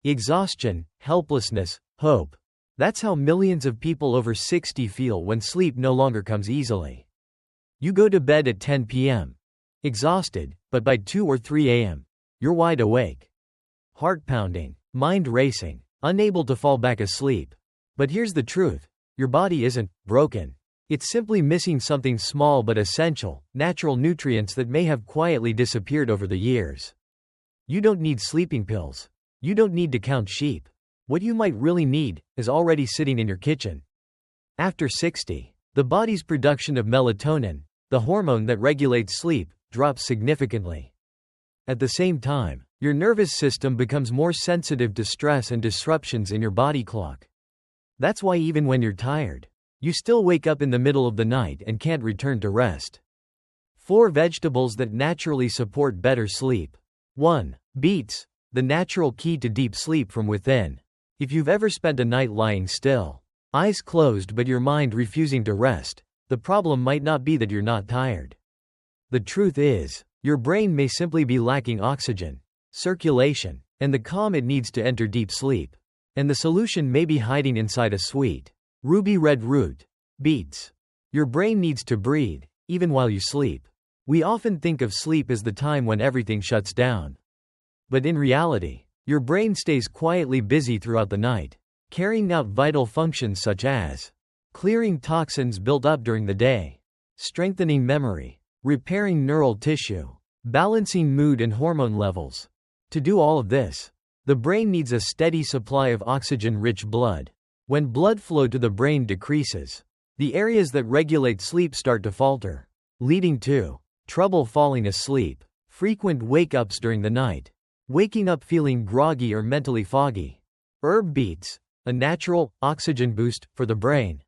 Exhaustion, helplessness, hope. That's how millions of people over 60 feel when sleep no longer comes easily. You go to bed at 10 p.m. exhausted, but by 2 or 3 a.m., you're wide awake. Heart pounding, mind racing, unable to fall back asleep. But here's the truth. Your body isn't broken. It's simply missing something small but essential, natural nutrients that may have quietly disappeared over the years. You don't need sleeping pills. You don't need to count sheep. What you might really need is already sitting in your kitchen. After 60, the body's production of melatonin, the hormone that regulates sleep, drops significantly. At the same time, your nervous system becomes more sensitive to stress and disruptions in your body clock. That's why even when you're tired, you still wake up in the middle of the night and can't return to rest. 4 vegetables that naturally support better sleep. 1. Beets, the natural key to deep sleep from within. If you've ever spent a night lying still, eyes closed but your mind refusing to rest, the problem might not be that you're not tired. The truth is, your brain may simply be lacking oxygen, circulation, and the calm it needs to enter deep sleep. And the solution may be hiding inside a sweet, ruby red root, beets. Your brain needs to breathe, even while you sleep. We often think of sleep as the time when everything shuts down. But in reality, your brain stays quietly busy throughout the night, carrying out vital functions such as clearing toxins built up during the day, strengthening memory, repairing neural tissue, balancing mood and hormone levels. To do all of this, the brain needs a steady supply of oxygen-rich blood. When blood flow to the brain decreases, the areas that regulate sleep start to falter, leading to trouble falling asleep, frequent wake-ups during the night, waking up feeling groggy or mentally foggy. Herb beets, a natural oxygen boost for the brain.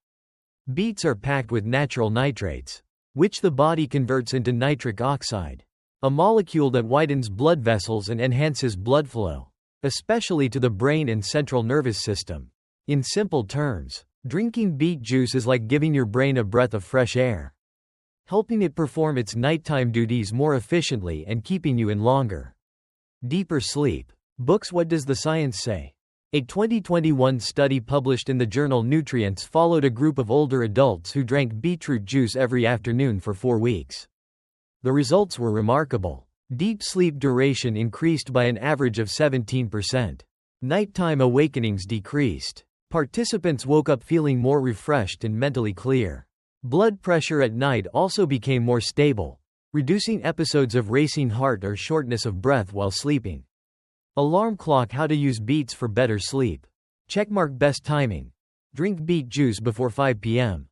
Beets are packed with natural nitrates, which the body converts into nitric oxide, a molecule that widens blood vessels and enhances blood flow, especially to the brain and central nervous system. In simple terms, drinking beet juice is like giving your brain a breath of fresh air, helping it perform its nighttime duties more efficiently and keeping you in longer, deeper sleep. Books. What does the science say? A 2021 study published in the journal Nutrients followed a group of older adults who drank beetroot juice every afternoon for 4 weeks. The results were remarkable. Deep sleep duration increased by an average of 17%. Nighttime awakenings decreased. Participants woke up feeling more refreshed and mentally clear. Blood pressure at night also became more stable, reducing episodes of racing heart or shortness of breath while sleeping. Alarm clock. How to use beets for better sleep. Checkmark. Best timing. Drink beet juice before 5 p.m.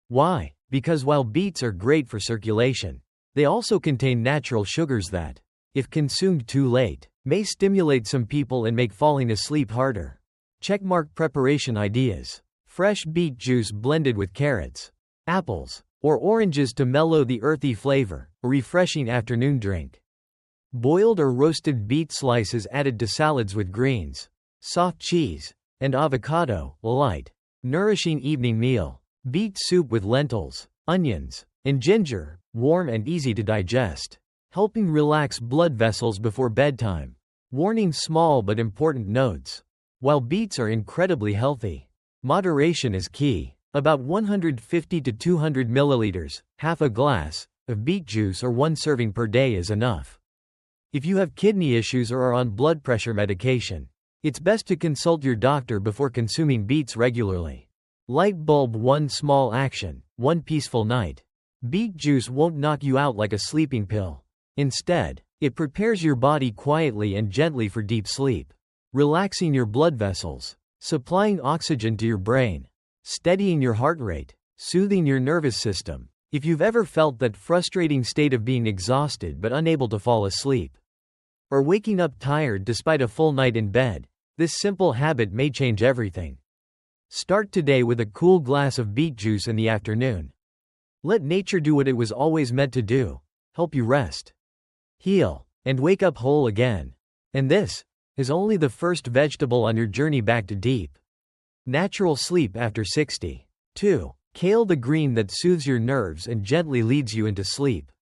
Why? Because while beets are great for circulation, they also contain natural sugars that, if consumed too late, may stimulate some people and make falling asleep harder. Checkmark. Preparation ideas. Fresh beet juice blended with carrots, apples, or oranges to mellow the earthy flavor, a refreshing afternoon drink. Boiled or roasted beet slices added to salads with greens, soft cheese, and avocado, a light, nourishing evening meal. Beet soup with lentils, onions, and ginger, warm and easy to digest, helping relax blood vessels before bedtime. Warning. Small but important notes. While beets are incredibly healthy, moderation is key. About 150 to 200 milliliters, half a glass, of beet juice or 1 serving per day is enough. If you have kidney issues or are on blood pressure medication, it's best to consult your doctor before consuming beets regularly. Light bulb. 1 small action, 1 peaceful night. Beet juice won't knock you out like a sleeping pill. Instead, it prepares your body quietly and gently for deep sleep, relaxing your blood vessels, supplying oxygen to your brain, steadying your heart rate, soothing your nervous system. If you've ever felt that frustrating state of being exhausted but unable to fall asleep, or waking up tired despite a full night in bed, this simple habit may change everything. Start today with a cool glass of beet juice in the afternoon. Let nature do what it was always meant to do: help you rest, heal, and wake up whole again. And this is only the first vegetable on your journey back to deep, natural sleep after 60. 2. Kale, the green that soothes your nerves and gently leads you into sleep.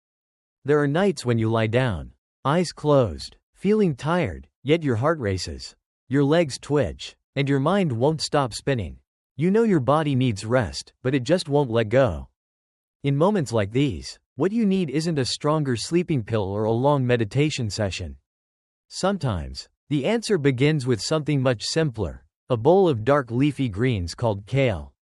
There are nights when you lie down, eyes closed, feeling tired, yet your heart races. Your legs twitch, and your mind won't stop spinning. You know your body needs rest, but it just won't let go. In moments like these, what you need isn't a stronger sleeping pill or a long meditation session. Sometimes, the answer begins with something much simpler: a bowl of dark leafy greens called kale.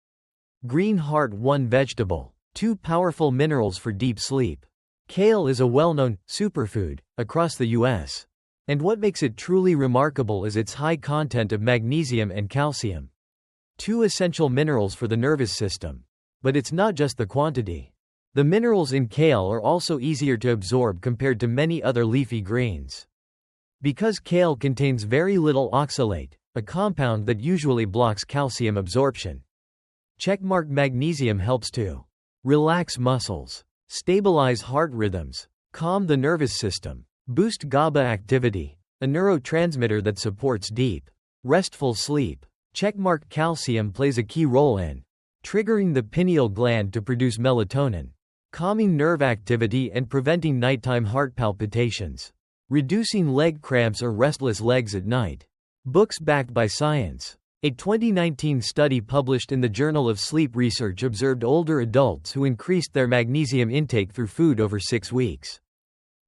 Green heart 1 vegetable, 2 powerful minerals for deep sleep. Kale is a well-known superfood across the US. And what makes it truly remarkable is its high content of magnesium and calcium. 2 essential minerals for the nervous system. But it's not just the quantity. The minerals in kale are also easier to absorb compared to many other leafy greens. Because kale contains very little oxalate, a compound that usually blocks calcium absorption. Checkmark magnesium helps to relax muscles, stabilize heart rhythms, calm the nervous system, boost GABA activity, a neurotransmitter that supports deep, restful sleep. Checkmark calcium plays a key role in triggering the pineal gland to produce melatonin, calming nerve activity and preventing nighttime heart palpitations, reducing leg cramps or restless legs at night. Books backed by science. A 2019 study published in the Journal of Sleep Research observed older adults who increased their magnesium intake through food over 6 weeks.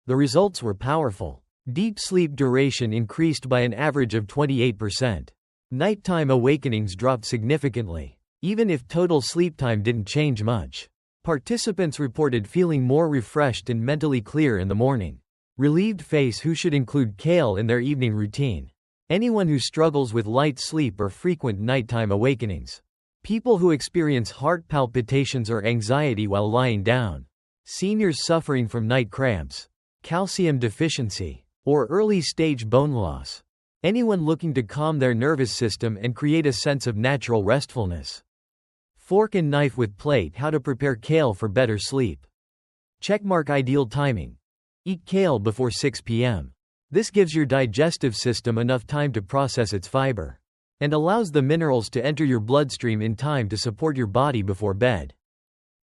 The results were powerful. Deep sleep duration increased by an average of 28%. Nighttime awakenings dropped significantly, even if total sleep time didn't change much. Participants reported feeling more refreshed and mentally clear in the morning. Relieved face who should include kale in their evening routine. Anyone who struggles with light sleep or frequent nighttime awakenings. People who experience heart palpitations or anxiety while lying down. Seniors suffering from night cramps, calcium deficiency, or early-stage bone loss. Anyone looking to calm their nervous system and create a sense of natural restfulness. Fork and knife with plate: how to prepare kale for better sleep. Checkmark ideal timing. Eat kale before 6 p.m. This gives your digestive system enough time to process its fiber, and allows the minerals to enter your bloodstream in time to support your body before bed.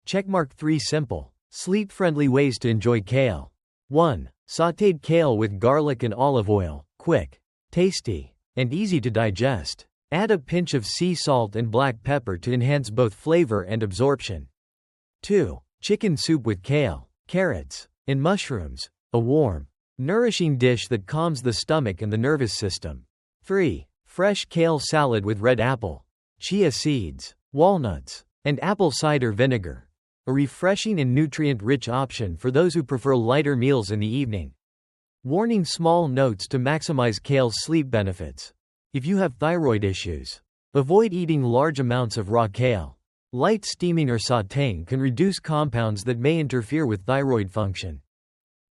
Checkmark 3 simple, sleep-friendly ways to enjoy kale. 1. Sautéed kale with garlic and olive oil, quick, tasty, and easy to digest. Add a pinch of sea salt and black pepper to enhance both flavor and absorption. 2. Chicken soup with kale, carrots, and mushrooms, a warm, nourishing dish that calms the stomach and the nervous system. 3. Fresh kale salad with red apple, chia seeds, walnuts, and apple cider vinegar. A refreshing and nutrient-rich option for those who prefer lighter meals in the evening. Warning: small notes to maximize kale's sleep benefits. If you have thyroid issues, avoid eating large amounts of raw kale. Light steaming or sautéing can reduce compounds that may interfere with thyroid function.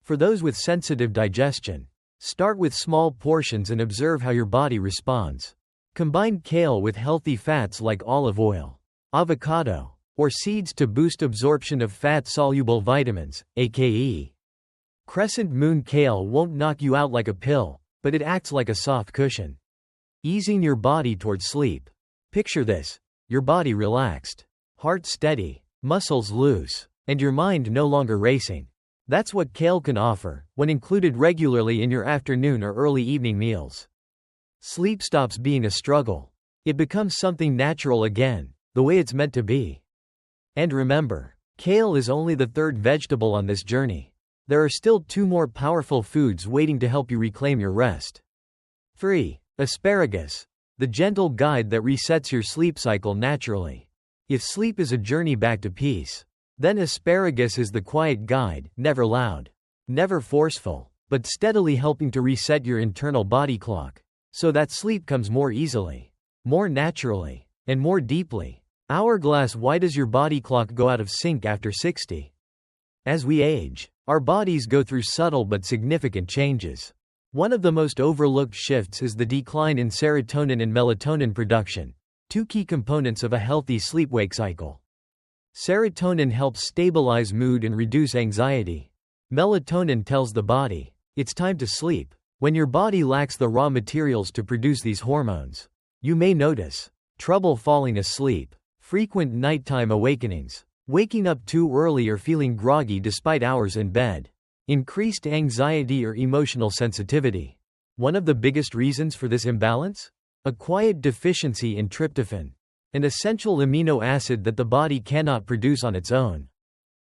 For those with sensitive digestion, start with small portions and observe how your body responds. Combine kale with healthy fats like olive oil, avocado, or seeds to boost absorption of fat-soluble vitamins, aka. Crescent moon kale won't knock you out like a pill, but it acts like a soft cushion, easing your body towards sleep. Picture this: your body relaxed, heart steady, muscles loose, and your mind no longer racing. That's what kale can offer, when included regularly in your afternoon or early evening meals. Sleep stops being a struggle. It becomes something natural again, the way it's meant to be. And remember, kale is only the 3rd vegetable on this journey. There are still 2 more powerful foods waiting to help you reclaim your rest. 3. Asparagus, the gentle guide that resets your sleep cycle naturally. If sleep is a journey back to peace, then asparagus is the quiet guide, never loud, never forceful, but steadily helping to reset your internal body clock, so that sleep comes more easily, more naturally, and more deeply. Hourglass: why does your body clock go out of sync after 60? As we age, our bodies go through subtle but significant changes. One of the most overlooked shifts is the decline in serotonin and melatonin production, 2 key components of a healthy sleep-wake cycle. Serotonin helps stabilize mood and reduce anxiety. Melatonin tells the body, it's time to sleep. When your body lacks the raw materials to produce these hormones, you may notice trouble falling asleep, frequent nighttime awakenings, waking up too early or feeling groggy despite hours in bed, increased anxiety or emotional sensitivity. One of the biggest reasons for this imbalance? A quiet deficiency in tryptophan, an essential amino acid that the body cannot produce on its own.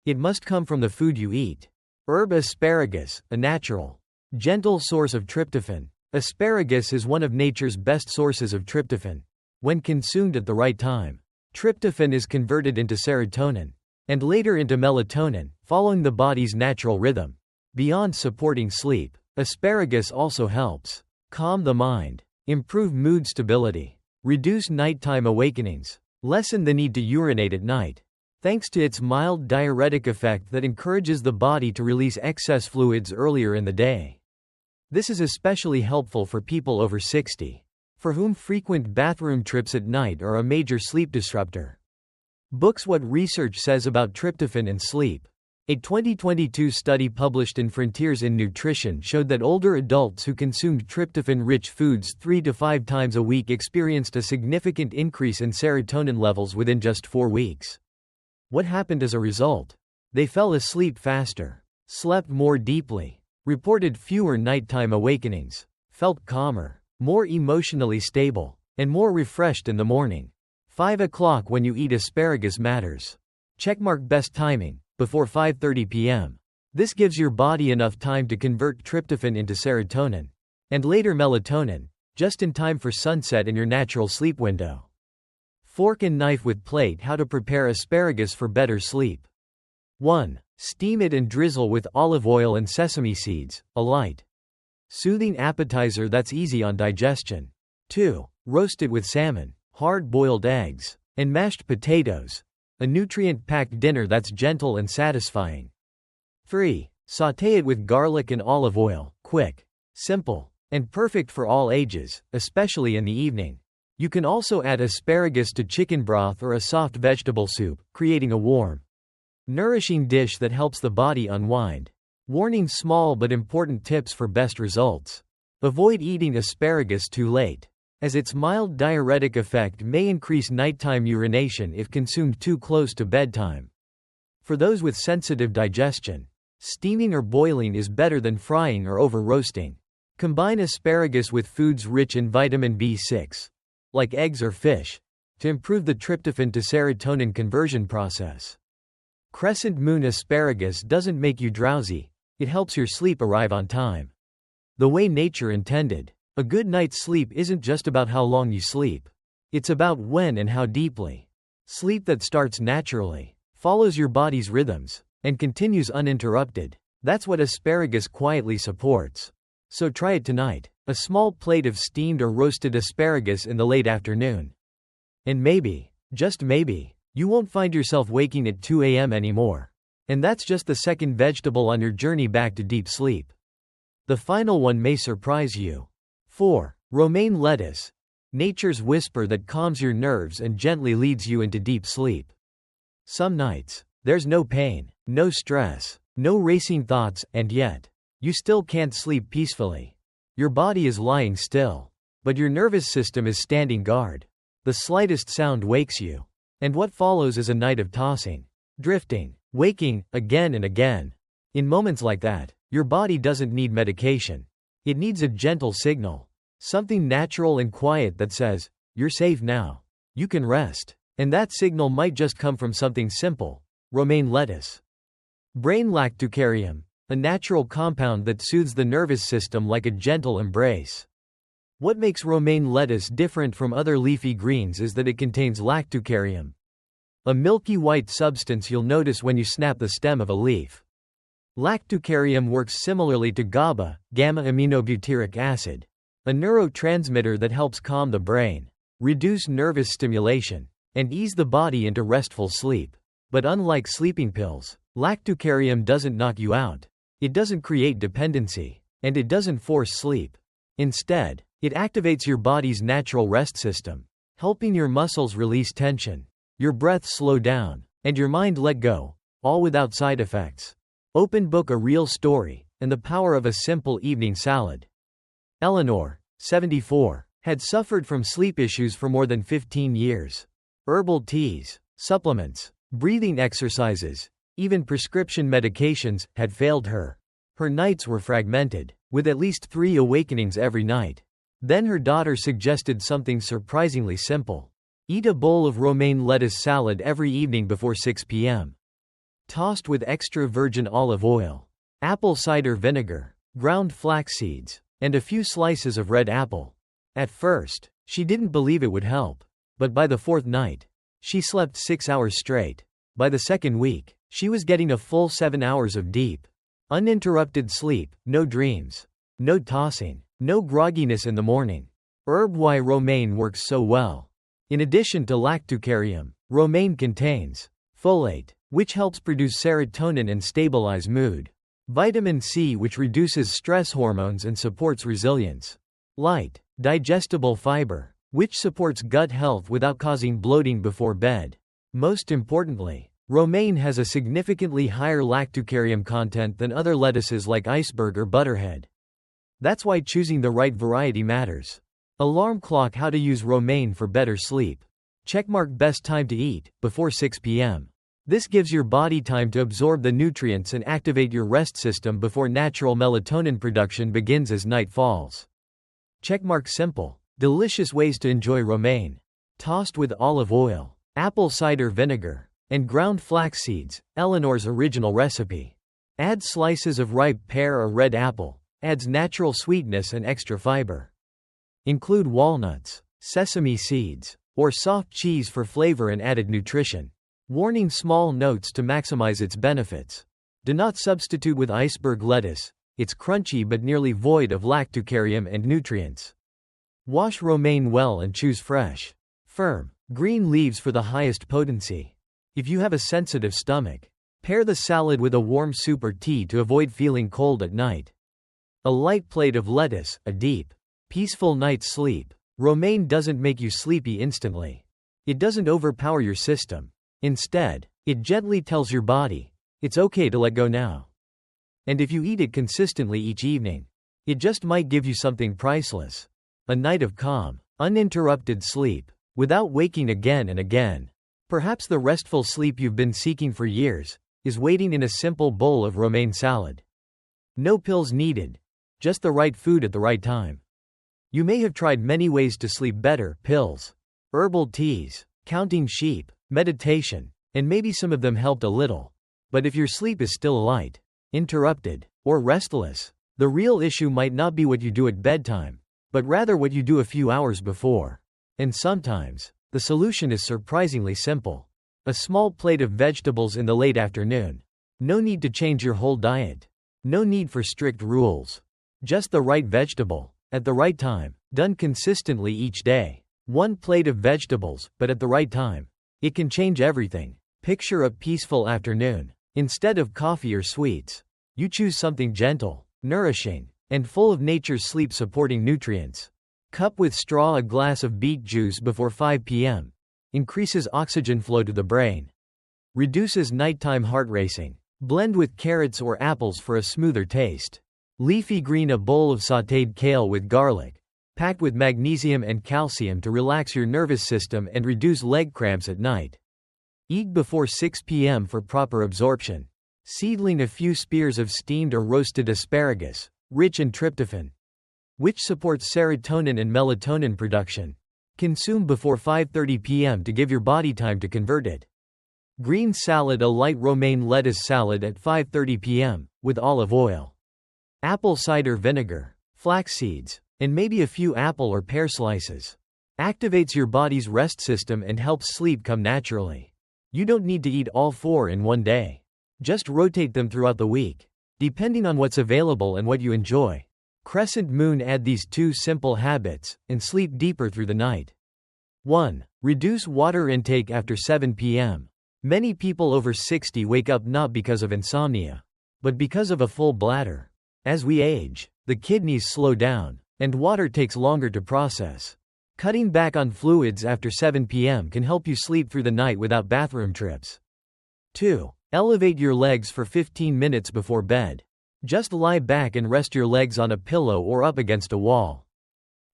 It must come from the food you eat. Herb asparagus, a natural, gentle source of tryptophan. Asparagus is one of nature's best sources of tryptophan. When consumed at the right time, tryptophan is converted into serotonin, and later into melatonin, following the body's natural rhythm. Beyond supporting sleep, asparagus also helps calm the mind, improve mood stability, reduce nighttime awakenings, lessen the need to urinate at night, thanks to its mild diuretic effect that encourages the body to release excess fluids earlier in the day. This is especially helpful for people over 60, for whom frequent bathroom trips at night are a major sleep disruptor. Books. What research says about tryptophan and sleep. A 2022 study published in Frontiers in Nutrition showed that older adults who consumed tryptophan-rich foods 3 to 5 times a week experienced a significant increase in serotonin levels within just 4 weeks. What happened as a result? They fell asleep faster, slept more deeply, reported fewer nighttime awakenings, felt calmer, more emotionally stable, and more refreshed in the morning. 5 o'clock when you eat asparagus matters. Checkmark best timing, before 5:30 p.m. This gives your body enough time to convert tryptophan into serotonin, and later melatonin, just in time for sunset in your natural sleep window. Fork and knife with plate. How to prepare asparagus for better sleep. 1. Steam it and drizzle with olive oil and sesame seeds, a light, soothing appetizer that's easy on digestion. 2. Roast it with salmon, hard-boiled eggs, and mashed potatoes, a nutrient-packed dinner that's gentle and satisfying. 3. Sauté it with garlic and olive oil, quick, simple, and perfect for all ages, especially in the evening. You can also add asparagus to chicken broth or a soft vegetable soup, creating a warm, nourishing dish that helps the body unwind. Warning: small but important tips for best results. Avoid eating asparagus too late, as its mild diuretic effect may increase nighttime urination if consumed too close to bedtime. For those with sensitive digestion, steaming or boiling is better than frying or over-roasting. Combine asparagus with foods rich in vitamin B6, like eggs or fish, to improve the tryptophan to serotonin conversion process. Crescent moon asparagus doesn't make you drowsy, it helps your sleep arrive on time. The way nature intended. A good night's sleep isn't just about how long you sleep. It's about when and how deeply. Sleep that starts naturally, follows your body's rhythms, and continues uninterrupted. That's what asparagus quietly supports. So try it tonight. A small plate of steamed or roasted asparagus in the late afternoon. And maybe, just maybe, you won't find yourself waking at 2 a.m. anymore. And that's just the second vegetable on your journey back to deep sleep. The final one may surprise you. 4. Romaine lettuce. Nature's whisper that calms your nerves and gently leads you into deep sleep. Some nights, there's no pain, no stress, no racing thoughts, and yet, you still can't sleep peacefully. Your body is lying still, but your nervous system is standing guard. The slightest sound wakes you. And what follows is a night of tossing, drifting, waking, again and again. In moments like that, your body doesn't need medication. It needs a gentle signal. Something natural and quiet that says, you're safe now. You can rest. And that signal might just come from something simple. Romaine lettuce. Brain lactucarium, a natural compound that soothes the nervous system like a gentle embrace. What makes romaine lettuce different from other leafy greens is that it contains lactucarium, a milky white substance you'll notice when you snap the stem of a leaf. Lactucarium works similarly to GABA, gamma-aminobutyric acid, a neurotransmitter that helps calm the brain, reduce nervous stimulation, and ease the body into restful sleep. But unlike sleeping pills, lactucarium doesn't knock you out. It doesn't create dependency, and it doesn't force sleep. Instead, it activates your body's natural rest system, helping your muscles release tension, your breath slow down, and your mind let go, all without side effects. Open book: A Real Story, and the Power of a Simple Evening Salad. Eleanor, 74, had suffered from sleep issues for more than 15 years. Herbal teas, supplements, breathing exercises, even prescription medications had failed her. Her nights were fragmented, with at least 3 awakenings every night. Then her daughter suggested something surprisingly simple. Eat a bowl of romaine lettuce salad every evening before 6 p.m. Tossed with extra virgin olive oil, apple cider vinegar, ground flax seeds, and a few slices of red apple. At first, she didn't believe it would help. But by the 4th night, she slept 6 hours straight. By the 2nd week, she was getting a full 7 hours of deep, uninterrupted sleep, no dreams, no tossing, no grogginess in the morning. Why romaine works so well. In addition to lactucarium, romaine contains folate, which helps produce serotonin and stabilize mood, vitamin C, which reduces stress hormones and supports resilience, light, digestible fiber, which supports gut health without causing bloating before bed. Most importantly, romaine has a significantly higher lactucarium content than other lettuces like iceberg or butterhead. That's why choosing the right variety matters. Alarm clock: how to use romaine for better sleep. Checkmark: best time to eat, before 6 p.m. This gives your body time to absorb the nutrients and activate your rest system before natural melatonin production begins as night falls. Checkmark: simple, delicious ways to enjoy romaine. Tossed with olive oil, apple cider vinegar, and ground flax seeds, Eleanor's original recipe. Add slices of ripe pear or red apple, adds natural sweetness and extra fiber. Include walnuts, sesame seeds, or soft cheese for flavor and added nutrition. Warning: small notes to maximize its benefits. Do not substitute with iceberg lettuce, it's crunchy but nearly void of lactucarium and nutrients. Wash romaine well and choose fresh, firm, green leaves for the highest potency. If you have a sensitive stomach, pair the salad with a warm soup or tea to avoid feeling cold at night. A light plate of lettuce, a deep, peaceful night's sleep. Romaine doesn't make you sleepy instantly. It doesn't overpower your system. Instead, it gently tells your body, it's okay to let go now. And if you eat it consistently each evening, it just might give you something priceless. A night of calm, uninterrupted sleep, without waking again and again. Perhaps the restful sleep you've been seeking for years is waiting in a simple bowl of romaine salad. No pills needed, just the right food at the right time. You may have tried many ways to sleep better: pills, herbal teas, counting sheep, meditation, and maybe some of them helped a little. But if your sleep is still light, interrupted, or restless, the real issue might not be what you do at bedtime, but rather what you do a few hours before. And sometimes, the solution is surprisingly simple. A small plate of vegetables in the late afternoon. No need to change your whole diet. No need for strict rules. Just the right vegetable, at the right time, done consistently each day. One plate of vegetables, but at the right time. It can change everything. Picture a peaceful afternoon. Instead of coffee or sweets, you choose something gentle, nourishing, and full of nature's sleep-supporting nutrients. Cup with straw: a glass of beet juice before 5 p.m. Increases oxygen flow to the brain. Reduces nighttime heart racing. Blend with carrots or apples for a smoother taste. Leafy green: a bowl of sautéed kale with garlic, packed with magnesium and calcium to relax your nervous system and reduce leg cramps at night. Eat before 6 p.m. for proper absorption. Seedling: a few spears of steamed or roasted asparagus, rich in tryptophan, which supports serotonin and melatonin production. Consume before 5:30 p.m. to give your body time to convert it. Green salad: a light romaine lettuce salad at 5:30 p.m., with olive oil, apple cider vinegar, flax seeds, and maybe a few apple or pear slices. Activates your body's rest system and helps sleep come naturally. You don't need to eat all 4 in one day. Just rotate them throughout the week, depending on what's available and what you enjoy. Crescent moon: add these 2 simple habits, and sleep deeper through the night. 1. Reduce water intake after 7 p.m. Many people over 60 wake up not because of insomnia, but because of a full bladder. As we age, the kidneys slow down, and water takes longer to process. Cutting back on fluids after 7 p.m. can help you sleep through the night without bathroom trips. 2. Elevate your legs for 15 minutes before bed. Just lie back and rest your legs on a pillow or up against a wall.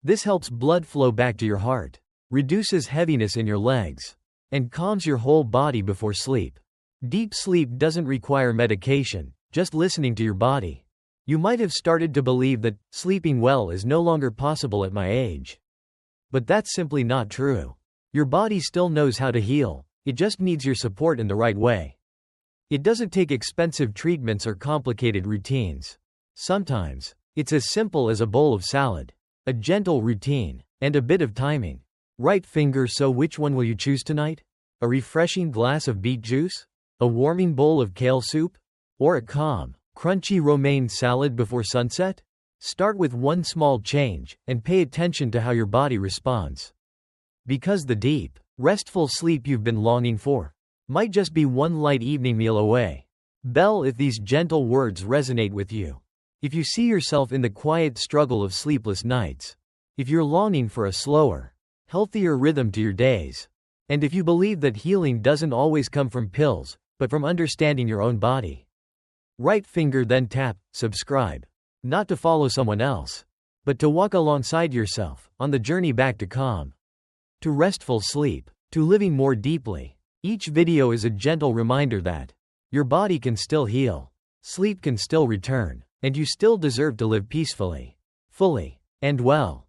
This helps blood flow back to your heart, reduces heaviness in your legs, and calms your whole body before sleep. Deep sleep doesn't require medication, just listening to your body. You might have started to believe that sleeping well is no longer possible at my age. But that's simply not true. Your body still knows how to heal, it just needs your support in the right way. It doesn't take expensive treatments or complicated routines. Sometimes, it's as simple as a bowl of salad, a gentle routine, and a bit of timing. Right finger, so which one will you choose tonight? A refreshing glass of beet juice? A warming bowl of kale soup? Or a calm, crunchy romaine salad before sunset? Start with one small change, and pay attention to how your body responds. Because the deep, restful sleep you've been longing for might just be one light evening meal away. Bell, if these gentle words resonate with you, if you see yourself in the quiet struggle of sleepless nights, if you're longing for a slower, healthier rhythm to your days, and if you believe that healing doesn't always come from pills, but from understanding your own body. Right finger, then tap subscribe. Not to follow someone else, but to walk alongside yourself on the journey back to calm, to restful sleep, to living more deeply. Each video is a gentle reminder that your body can still heal, sleep can still return, and you still deserve to live peacefully, fully, and well.